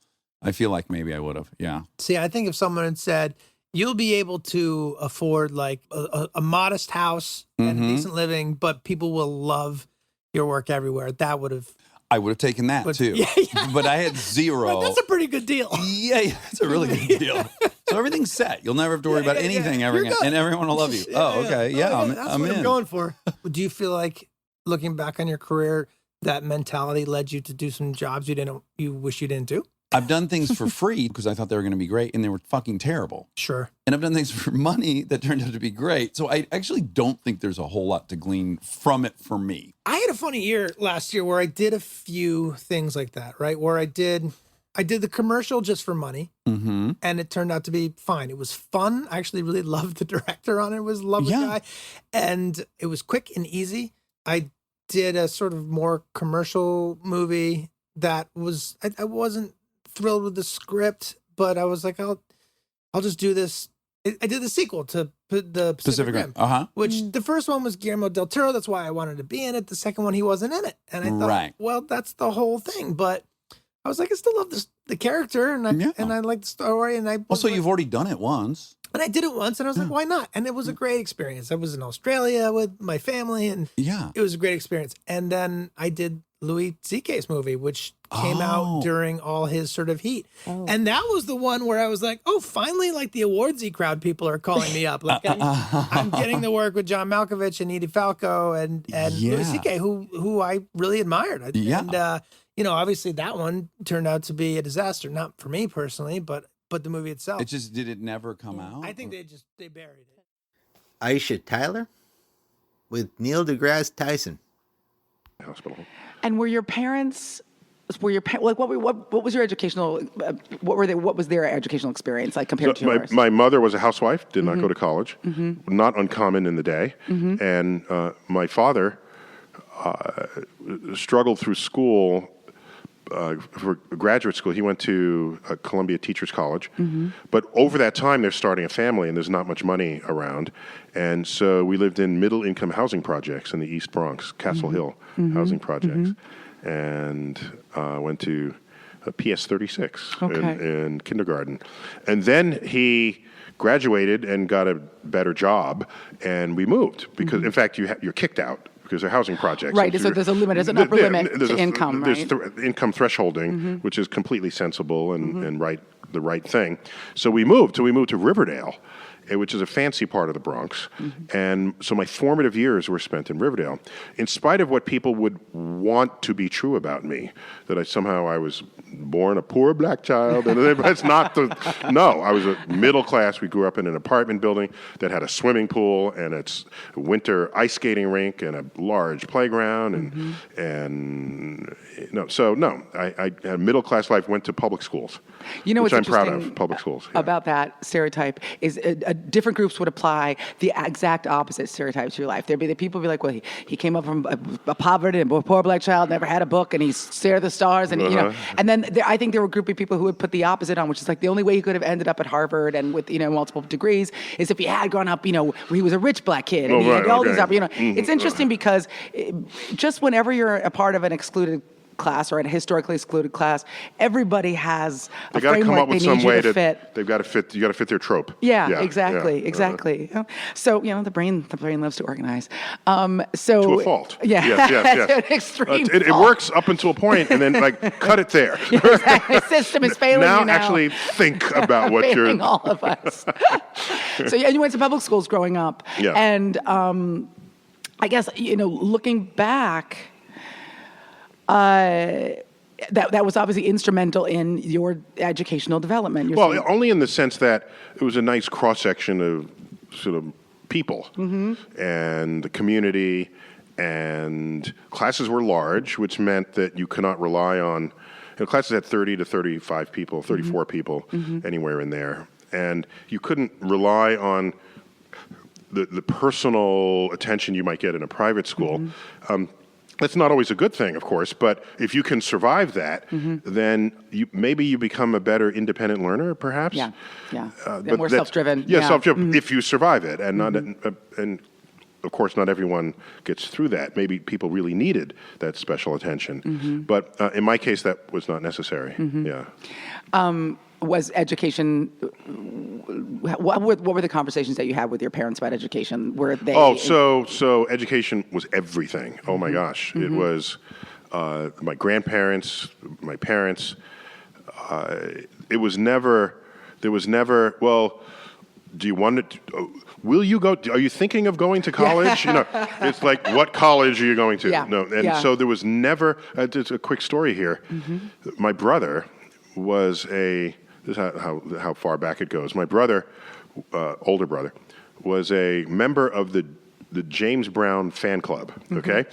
I feel like maybe I would have. Yeah. See, I think if someone had said, "You'll be able to afford like a modest house and a decent living, but people will love your work everywhere," that would have. I would have taken that too. Yeah. But I had zero. But that's a pretty good deal. Yeah, that's a really good deal. So everything's set. You'll never have to worry about anything ever again, and everyone will love you. Okay. Yeah, that's I'm what in. I'm going for. Do you feel like, looking back on your career, that mentality led you to do some jobs you wish you didn't do? I've done things for free because I thought they were going to be great, and they were fucking terrible. Sure. And I've done things for money that turned out to be great. So I actually don't think there's a whole lot to glean from it for me. I had a funny year last year where I did a few things like that, right? Where I did the commercial just for money, and it turned out to be fine. It was fun. I actually really loved the director on it. It was a lovely guy. And it was quick and easy. I did a sort of more commercial movie that was, I wasn't thrilled with the script, but I was like, I'll just do this. I did the sequel to the Pacific Rim, which the first one was Guillermo del Toro. That's why I wanted to be in it. The second one, he wasn't in it. And I thought, well, that's the whole thing. But I was like, I still love the character, and I like the story. And also, you've already done it once. And I did it once, and I was like, why not? And it was a great experience. I was in Australia with my family, and it was a great experience. And then I did Louis C.K.'s movie, which came out during all his sort of heat. And that was the one where I was like, oh, finally, like the awardsy crowd people are calling me up. Like I'm getting to work with John Malkovich and Edie Falco and Louis C.K., who I really admired. And, obviously that one turned out to be a disaster. Not for me personally, but the movie itself. Did it never come out? I think they buried it. Aisha Tyler with Neal deGrasse Tyson. Hospital. And were your parents? Like what was your educational? What was their educational experience like compared to yours? My mother was a housewife, did not go to college, not uncommon in the day, and my father struggled through school. For graduate school, he went to Columbia Teachers College, but over that time they're starting a family and there's not much money around, and so we lived in middle-income housing projects in the East Bronx, Castle Hill housing projects, and went to PS 36 in kindergarten, and then he graduated and got a better job, and we moved because, in fact, you're kicked out. Because they're housing projects. Right, so there's a limit, there's an upper limit to income, right? There's income thresholding, which is completely sensible and the right thing. So we moved to Riverdale, which is a fancy part of the Bronx. And so my formative years were spent in Riverdale. In spite of what people would want to be true about me, that I was born a poor black child, and that's not no, I was a middle class. We grew up in an apartment building that had a swimming pool and its winter ice skating rink and a large playground, I had a middle class life, went to public schools. You know which what's I'm proud interesting of, public schools. About that stereotype is different groups would apply the exact opposite stereotype to your life. There'd be the people who be like, well, he came up from a poverty and a poor black child, never had a book, and he stared at the stars, and and then I think there were a group of people who would put the opposite on, which is like the only way he could have ended up at Harvard and with multiple degrees is if he had grown up, he was a rich black kid and he had all these It's interesting because just whenever you're a part of an excluded class or a historically excluded class, everybody has a framework they need you to fit. They've got to fit. You got to fit their trope. Yeah, exactly. So the brain loves to organize. So to a fault. Yeah, yes. To an extreme it works up until a point, and then cut it there. Exactly. The system is failing you now. Actually think about what you're. Failing all of us. So you went to public schools growing up, and I guess looking back. That was obviously instrumental in your educational development. Only in the sense that it was a nice cross-section of sort of people and the community, and classes were large, which meant that you could not rely on, classes had 30 to 35 people, 34 people, anywhere in there. And you couldn't rely on the personal attention you might get in a private school. That's not always a good thing, of course, but if you can survive that, then maybe you become a better independent learner, perhaps. Yeah. More self-driven. Yeah, self-driven, if you survive it. And and of course, not everyone gets through that. Maybe people really needed that special attention. But in my case, that was not necessary. Was education? What were the conversations that you had with your parents about education? Were they? So education was everything. Oh my gosh, it was my grandparents, my parents. It was never. There was never. Well, do you want to? Will you go? Are you thinking of going to college? It's like, what college are you going to? Yeah. No, so there was never. It's a quick story here. My brother was a. This is how far back it goes. My brother, older brother, was a member of the James Brown fan club, okay?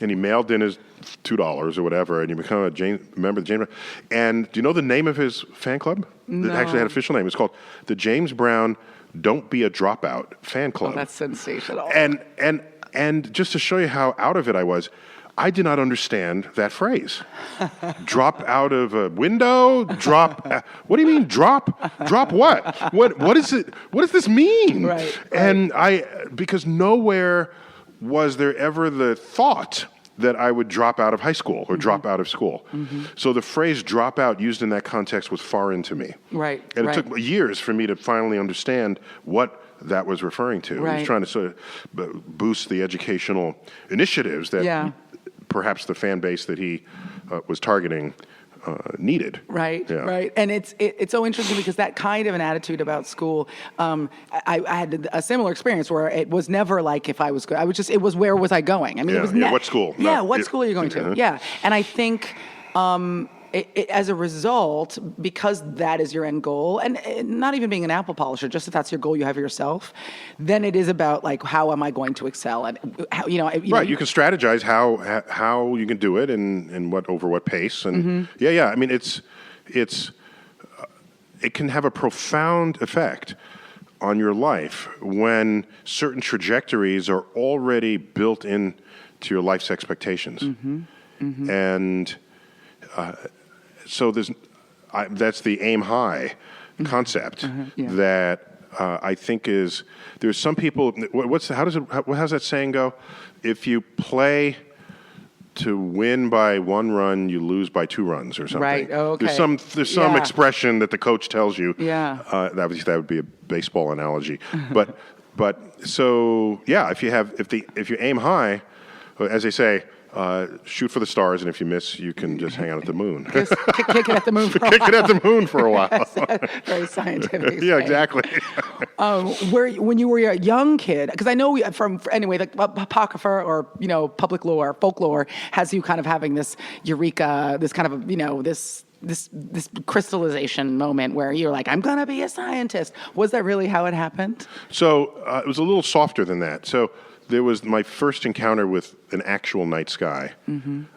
And he mailed in his $2 or whatever, and he became a member of the James Brown. And do you know the name of his fan club? No. It actually had an official name. It's called the James Brown Don't Be a Dropout fan club. Oh, that's sensational. And just to show you how out of it I was, I did not understand that phrase. Drop out of a window? Drop? What do you mean drop? Drop what? What is it? What does this mean? Right. And because nowhere was there ever the thought that I would drop out of high school or drop out of school. So the phrase drop out used in that context was foreign to me. Right. And it took years for me to finally understand what that was referring to. Right. He was trying to sort of boost the educational initiatives that perhaps the fan base that he was targeting needed. Right, right. And it's so interesting because that kind of an attitude about school, I had a similar experience where it was never like if I was good. It was where was I going? I mean, it was what school? What school are you going to? Yeah. And I think As a result, because that is your end goal, and not even being an apple polisher, just if that's your goal you have for yourself, then it is about like, how am I going to excel? And how, you you can strategize how you can do it and over what pace. And I mean, it can have a profound effect on your life when certain trajectories are already built in to your life's expectations. And so that's the aim high concept that I think there's some people. How's that saying go? If you play to win by 1 run, you lose by 2 runs or something. Right. Oh, okay. There's some expression that the coach tells you. Yeah. That would be a baseball analogy. but so yeah, if you aim high, as they say. Shoot for the stars, and if you miss, you can just hang out at the moon. Just kick it at the moon for a while. Kick it at the moon for a while. Very scientific. Yeah, exactly. When you were a young kid, because I know like apocrypha or public lore, folklore has you kind of having this eureka, this kind of this crystallization moment where you're like, I'm gonna be a scientist. Was that really how it happened? So it was a little softer than that. So. There was my first encounter with an actual night sky.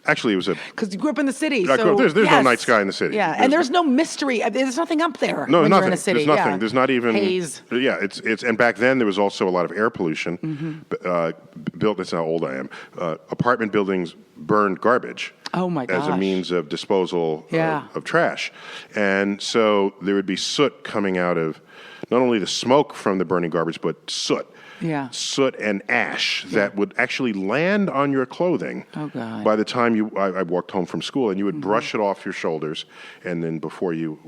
Actually, it was because you grew up in the city. There's no night sky in the city. Yeah, and there's no mystery. There's nothing up there. No, when nothing. You're in a city. There's nothing. Yeah. There's not even haze. Yeah, it's and back then there was also a lot of air pollution. Built. That's how old I am. Apartment buildings burned garbage. Oh my gosh. As a means of disposal of trash, and so there would be soot coming out of not only the smoke from the burning garbage, but soot. Yeah. Soot and ash that would actually land on your clothing. Oh, God. By the time I walked home from school, and you would brush it off your shoulders, and then before you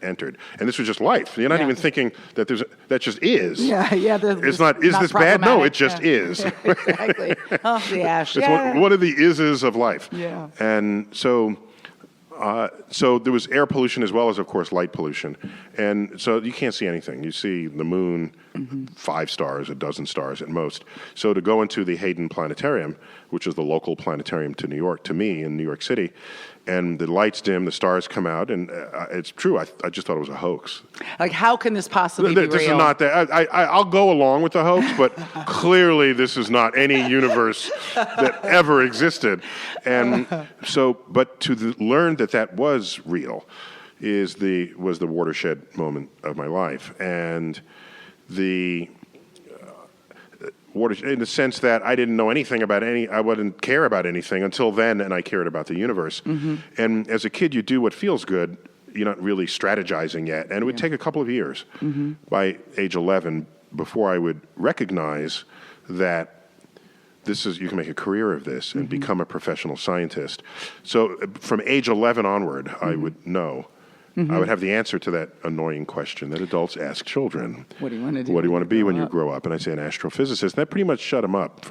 entered. And this was just life. You're not even thinking that that just is. Yeah. It's not, is this bad? No, it just is. Exactly. Oh, the ash. It's one of the is of life. Yeah. And so there was air pollution as well as, of course, light pollution. And so you can't see anything. You see the moon, 5 stars, a dozen stars at most. So to go into the Hayden Planetarium, which is the local planetarium to me in New York City, and the lights dim, the stars come out, and it's true. I just thought it was a hoax. Like, how can this possibly be real? This is not that. I'll go along with the hoax, but clearly this is not any universe that ever existed. And so, but to learn that was real was the watershed moment of my life. And the in the sense that I didn't know anything about I wouldn't care about anything until then, and I cared about the universe. And as a kid, you do what feels good. You're not really strategizing yet, and it would take a couple of years. By age 11, before I would recognize that you can make a career of this and become a professional scientist. So from age 11 onward, I would know. I would have the answer to that annoying question that adults ask children. What do you want to do? What do you want to be when you grow up? And I say an astrophysicist. And that pretty much shut him up.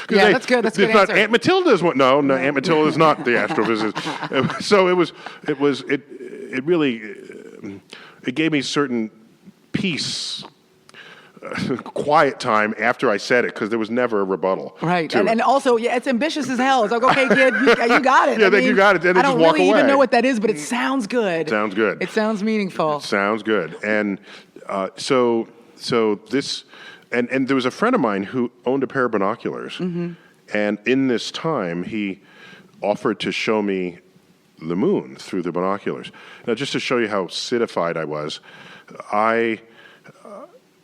That's good. That's a good answer. Aunt Matilda's one. No, Aunt Matilda is not the astrophysicist. So it really it gave me certain peace. Quiet time after I said it, because there was never a rebuttal. Right, and also, it's ambitious as hell. It's like, okay, kid, you got it. You got it. Then I don't really even know what that is, but it sounds good. Sounds good. It sounds meaningful. It sounds good. And so this, and there was a friend of mine who owned a pair of binoculars, and in this time he offered to show me the moon through the binoculars. Now, just to show you how citified I was,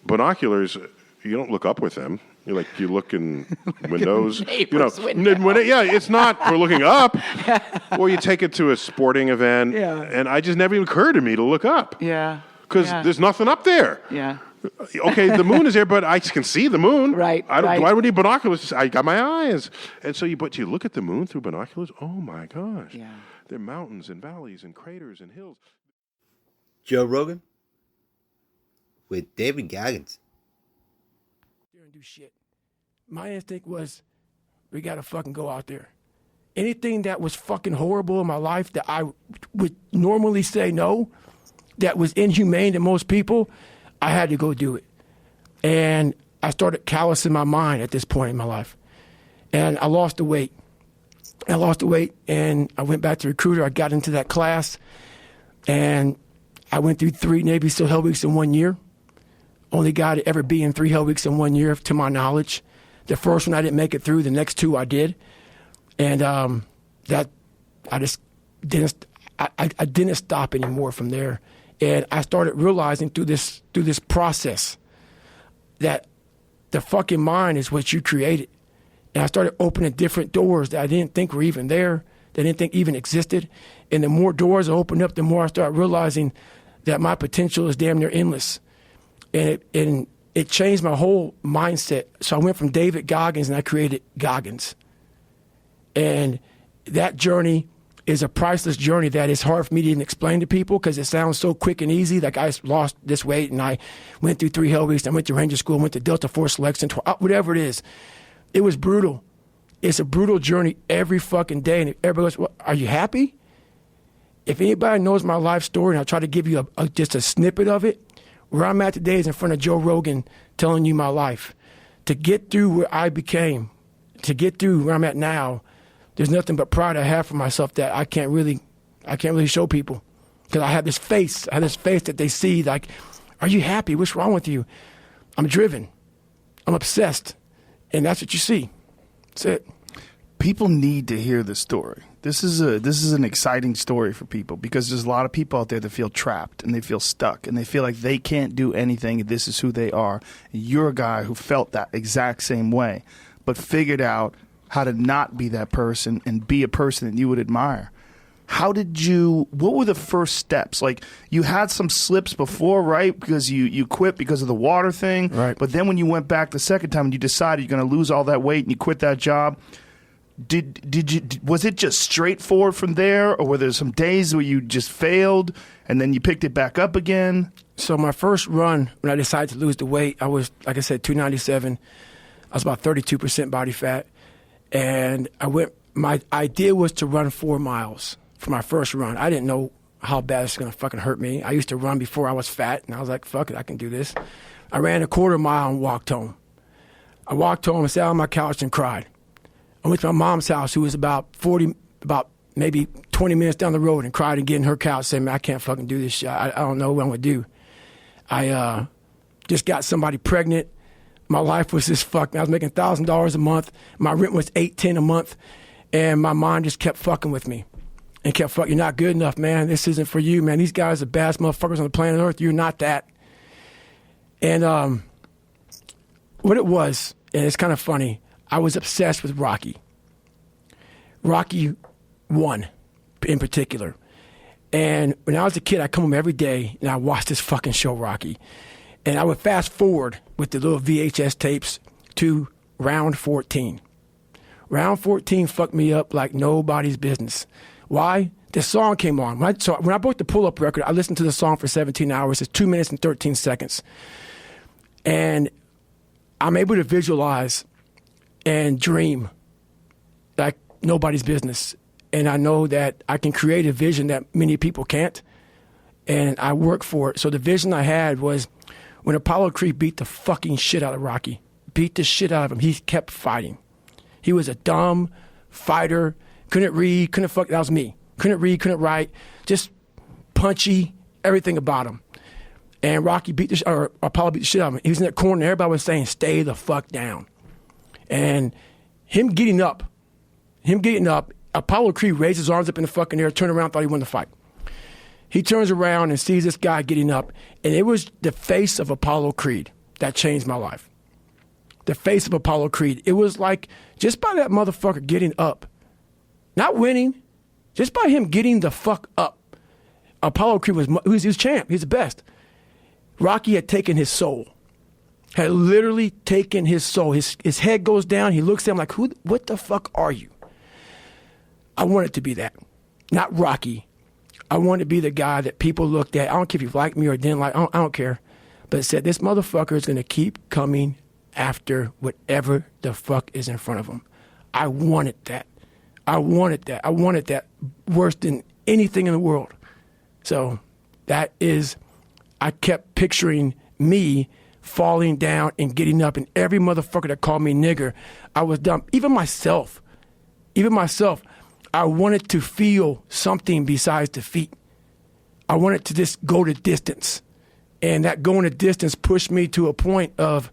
binoculars, you don't look up with them. You look in windows. It's not we're looking up. Or you take it to a sporting event, and I just never even occurred to me to look up. Yeah. Because there's nothing up there. Yeah. Okay, the moon is there, but I can see the moon. Right. Why do I need binoculars? I got my eyes. And so you look at the moon through binoculars. Oh my gosh. Yeah. There are mountains and valleys and craters and hills. Joe Rogan with David Goggins. Do shit. My instinct was, we gotta fucking go out there. Anything that was fucking horrible in my life that I would normally say no, that was inhumane to most people, I had to go do it. And I started callousing my mind at this point in my life. And I lost the weight. I lost the weight, and I went back to recruiter. I got into that class, and I went through 3 Navy SEAL Hell Weeks in 1 year. Only guy to ever be in 3 Hell Weeks in 1 year, to my knowledge. The first one I didn't make it through. The next 2 I did, and that I just didn't. I didn't stop anymore from there, and I started realizing through this process that the fucking mind is what you created. And I started opening different doors that I didn't think were even there, that I didn't think even existed. And the more doors I opened up, the more I started realizing that my potential is damn near endless. And it changed my whole mindset. So I went from David Goggins and I created Goggins. And that journey is a priceless journey that is hard for me to even explain to people because it sounds so quick and easy. Like I lost this weight and I went through 3 Hell Weeks. I went to Ranger School, went to Delta Force Selection, whatever it is. It was brutal. It's a brutal journey every fucking day. And everybody goes, well, are you happy? If anybody knows my life story, and I'll try to give you just a snippet of it, where I'm at today is in front of Joe Rogan telling you my life. To get through where I became, to get through where I'm at now, there's nothing but pride I have for myself that I can't really show people. Because I have this face that they see like, are you happy? What's wrong with you? I'm driven. I'm obsessed. And that's what you see. That's it. People need to hear this story. This is an exciting story for people because there's a lot of people out there that feel trapped and they feel stuck and they feel like they can't do anything and this is who they are. And you're a guy who felt that exact same way, but figured out how to not be that person and be a person that you would admire. What were the first steps? Like, you had some slips before, right? Because you quit because of the water thing. Right. But then when you went back the second time and you decided you're going to lose all that weight and you quit that job, was it just straightforward from there? Or were there some days where you just failed and then you picked it back up again? So my first run, when I decided to lose the weight, I was, like I said, 297. I was about 32% body fat. And my idea was to run 4 miles. For my first run. I didn't know how bad it's going to fucking hurt me. I used to run before I was fat, and I was like, fuck it, I can do this. I ran a 1/4 mile and walked home. I walked home and sat on my couch and cried. I went to my mom's house, who was about maybe 20 minutes down the road, and cried again in her couch, saying, man, I can't fucking do this shit. I don't know what I'm going to do. I just got somebody pregnant. My life was just fucked. I was making $1,000 a month. My rent was $810 a month, and my mind just kept fucking with me. And kept fucking, you're not good enough, man. This isn't for you, man. These guys are the baddest motherfuckers on the planet Earth. You're not that. And what it was, and it's kind of funny, I was obsessed with Rocky. Rocky 1 in particular. And when I was a kid, I'd come home every day and I watched this fucking show, Rocky. And I would fast forward with the little VHS tapes to round 14. Round 14 fucked me up like nobody's business. Why? This song came on. When I bought the pull-up record, I listened to the song for 17 hours. It's 2 minutes and 13 seconds. And I'm able to visualize and dream like nobody's business. And I know that I can create a vision that many people can't. And I work for it. So the vision I had was when Apollo Creed beat the fucking shit out of Rocky, beat the shit out of him, he kept fighting. He was a dumb fighter. Couldn't read, that was me. Couldn't read, couldn't write, just punchy, everything about him. And Rocky Apollo beat the shit out of him. He was in that corner and everybody was saying, stay the fuck down. And him getting up, Apollo Creed raised his arms up in the fucking air, turned around, thought he won the fight. He turns around and sees this guy getting up, and it was the face of Apollo Creed that changed my life. The face of Apollo Creed. It was like, just by that motherfucker getting up, not winning, just by him getting the fuck up, Apollo Creed was champ. He's the best. Rocky had taken his soul. Had literally taken his soul. His head goes down. He looks at him like, what the fuck are you? I wanted to be that. Not Rocky. I wanted to be the guy that people looked at. I don't care if you liked me or didn't like. I don't care. But it said, this motherfucker is going to keep coming after whatever the fuck is in front of him. I wanted that. I wanted that worse than anything in the world. So that is, I kept picturing me falling down and getting up, and every motherfucker that called me nigger, I was dumb. Even myself, I wanted to feel something besides defeat. I wanted to just go the distance. And that going the distance pushed me to a point of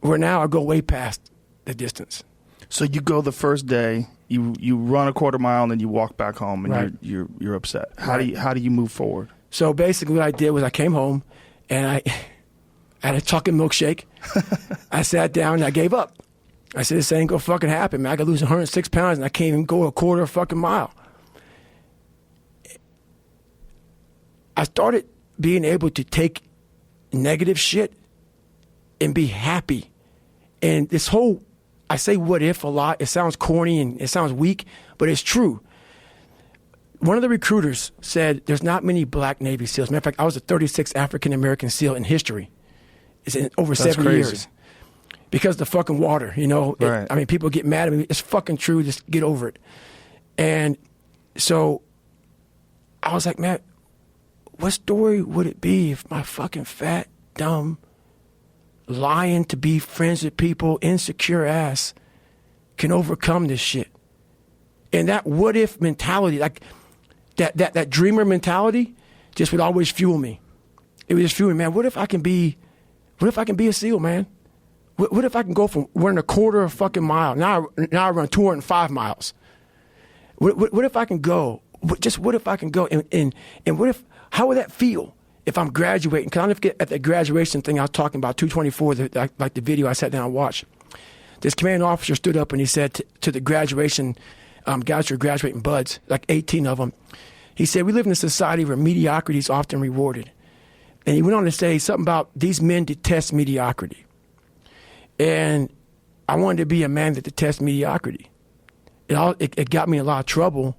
where now I go way past the distance. So you go the first day, you run a quarter mile, and then you walk back home, and Right. you're upset. How do you move forward? So basically what I did was I came home and I had a chocolate milkshake. I sat down and I gave up. I said, this ain't gonna fucking happen, man. I gotta lose 106 pounds and I can't even go a quarter of a fucking mile. I started being able to take negative shit and be happy. And this whole, I say what if a lot, it sounds corny and it sounds weak, but it's true. One of the recruiters said there's not many black Navy SEALs. Matter of fact, I was the 36th African-American SEAL in history. It's in over That's 70 crazy. years. Because of the fucking water, you know. Right. I mean, people get mad at me. It's fucking true. Just get over it. And so I was like, man, what story would it be if my fucking fat, dumb, lying to be friends with people, insecure ass can overcome this shit? And that what if mentality, like that dreamer mentality, just would always fuel me. It would just fuel me, man. What if I can be a SEAL, man? What if I can go from running a quarter of a fucking mile, now I run 205 miles. What if I can go? What if I can go? And what if, how would that feel if I'm graduating? Because I'll never forget at the graduation thing I was talking about, 224, like the video I sat down and watched. This commanding officer stood up and he said to the graduation guys who are graduating buds, like 18 of them, he said, we live in a society where mediocrity is often rewarded. And he went on to say something about these men detest mediocrity. And I wanted to be a man that detests mediocrity. It got me in a lot of trouble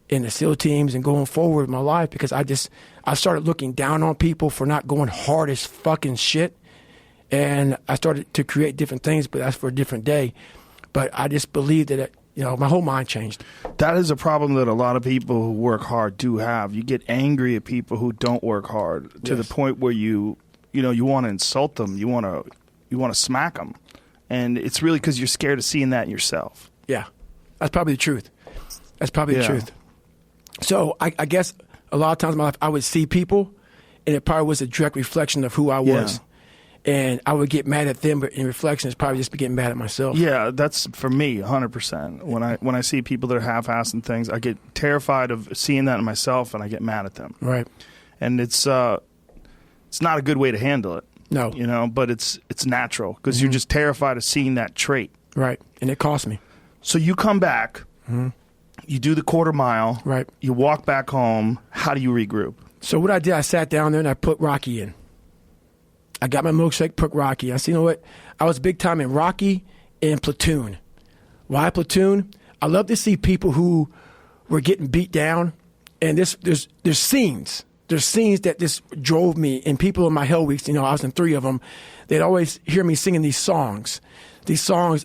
in the SEAL teams and going forward in my life because I started looking down on people for not going hard as fucking shit. And I started to create different things, but that's for a different day. But I just believed that, my whole mind changed. That is a problem that a lot of people who work hard do have. You get angry at people who don't work hard to the point where you want to insult them. You want to smack them. And it's really because you're scared of seeing that in yourself. Yeah. That's probably the truth. That's probably the truth. So I guess a lot of times in my life I would see people and it probably was a direct reflection of who I was. Yeah. And I would get mad at them, but in reflection, it's probably just getting mad at myself. Yeah, that's for me, 100%. When I see people that are half-assing things, I get terrified of seeing that in myself, and I get mad at them. Right. And it's not a good way to handle it. No. But it's natural because you're just terrified of seeing that trait. Right. And it cost me. So you come back, you do the quarter mile, right? You walk back home. How do you regroup? So what I did, I sat down there and I put Rocky in. I got my milkshake, put Rocky. I said, you know what? I was big time in Rocky and Platoon. Why Platoon? I love to see people who were getting beat down, and there's scenes. There's scenes that just drove me, and people in my Hell Weeks, I was in 3 of them, they'd always hear me singing these songs,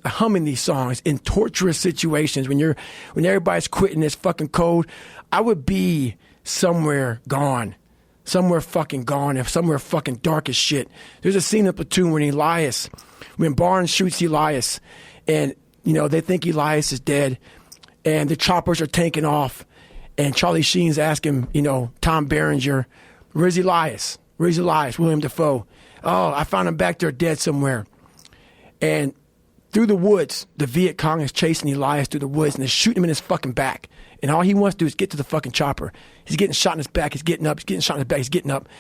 humming these songs in torturous situations when everybody's quitting this fucking code. I would be somewhere gone. Somewhere fucking gone, and somewhere fucking dark as shit. There's a scene in Platoon when Barnes shoots Elias, and, they think Elias is dead, and the choppers are taking off, and Charlie Sheen's asking, Tom Berenger, where's Elias? Where's Elias? William Dafoe. Oh, I found him back there dead somewhere. And through the woods, the Viet Cong is chasing Elias through the woods, and they're shooting him in his fucking back. And all he wants to do is get to the fucking chopper. He's getting shot in his back. He's getting up. He's getting shot in his back. He's getting up.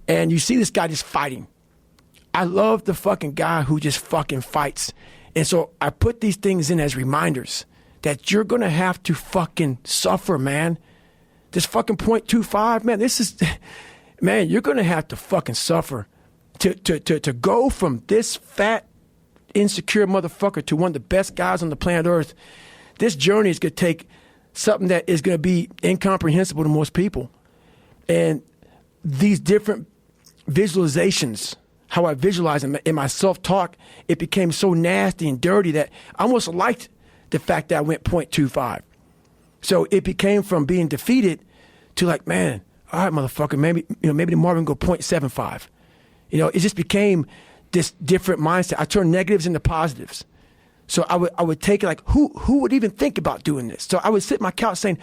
And you see this guy just fighting. I love the fucking guy who just fucking fights. And so I put these things in as reminders that you're going to have to fucking suffer, man. This fucking .25, man, you're going to have to fucking suffer to go from this fat, insecure motherfucker to one of the best guys on the planet Earth. This journey is going to take something that is going to be incomprehensible to most people. And these different visualizations, how I visualize them in my self-talk, it became so nasty and dirty that I almost liked the fact that I went .25. So it became from being defeated to like, man, all right, motherfucker, maybe tomorrow we can go .75. It just became this different mindset. I turned negatives into positives. So I would take it like, who would even think about doing this? So I would sit on my couch saying,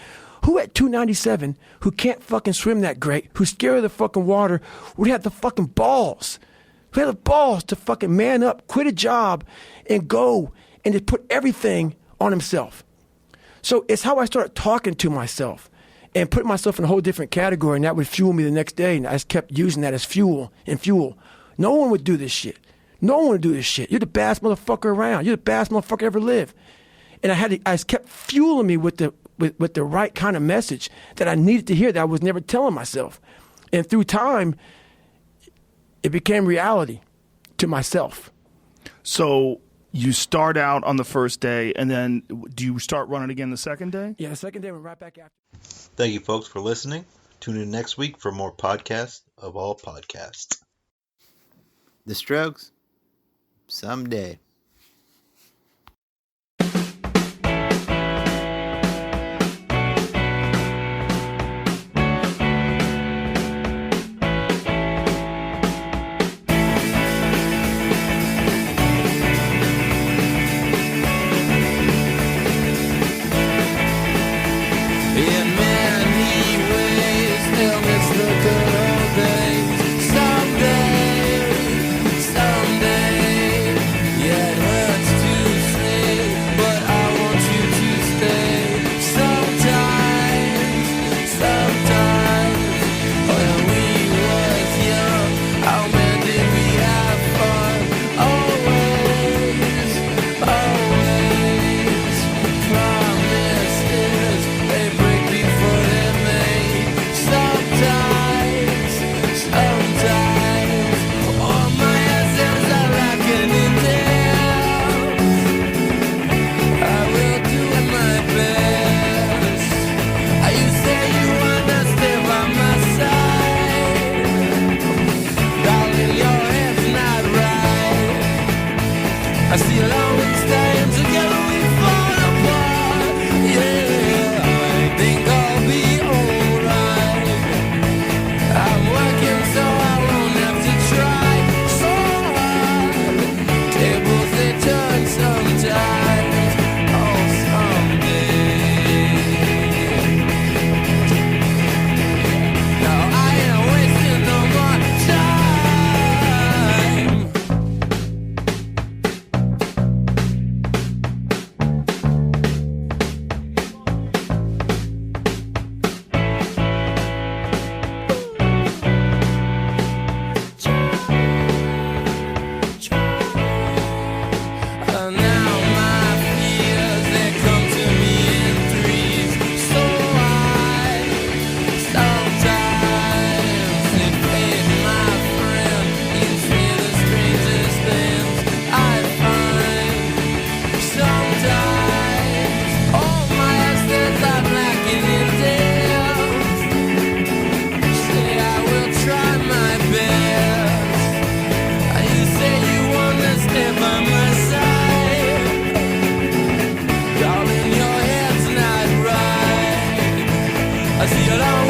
who at 297, who can't fucking swim that great, who's scared of the fucking water, would have the fucking balls? Who had the balls to fucking man up, quit a job, and go and just put everything on himself? So it's how I started talking to myself and putting myself in a whole different category, and that would fuel me the next day, and I just kept using that as fuel. No one would do this shit. No one would do this shit. You're the baddest motherfucker around. You're the baddest motherfucker ever lived. And I just kept fueling me with the right kind of message that I needed to hear that I was never telling myself. And through time, it became reality to myself. So you start out on the first day, and then do you start running again the second day? Yeah, the second day we're right back after. Thank you, folks, for listening. Tune in next week for more podcasts of all podcasts. The Strokes, someday. I see a lot.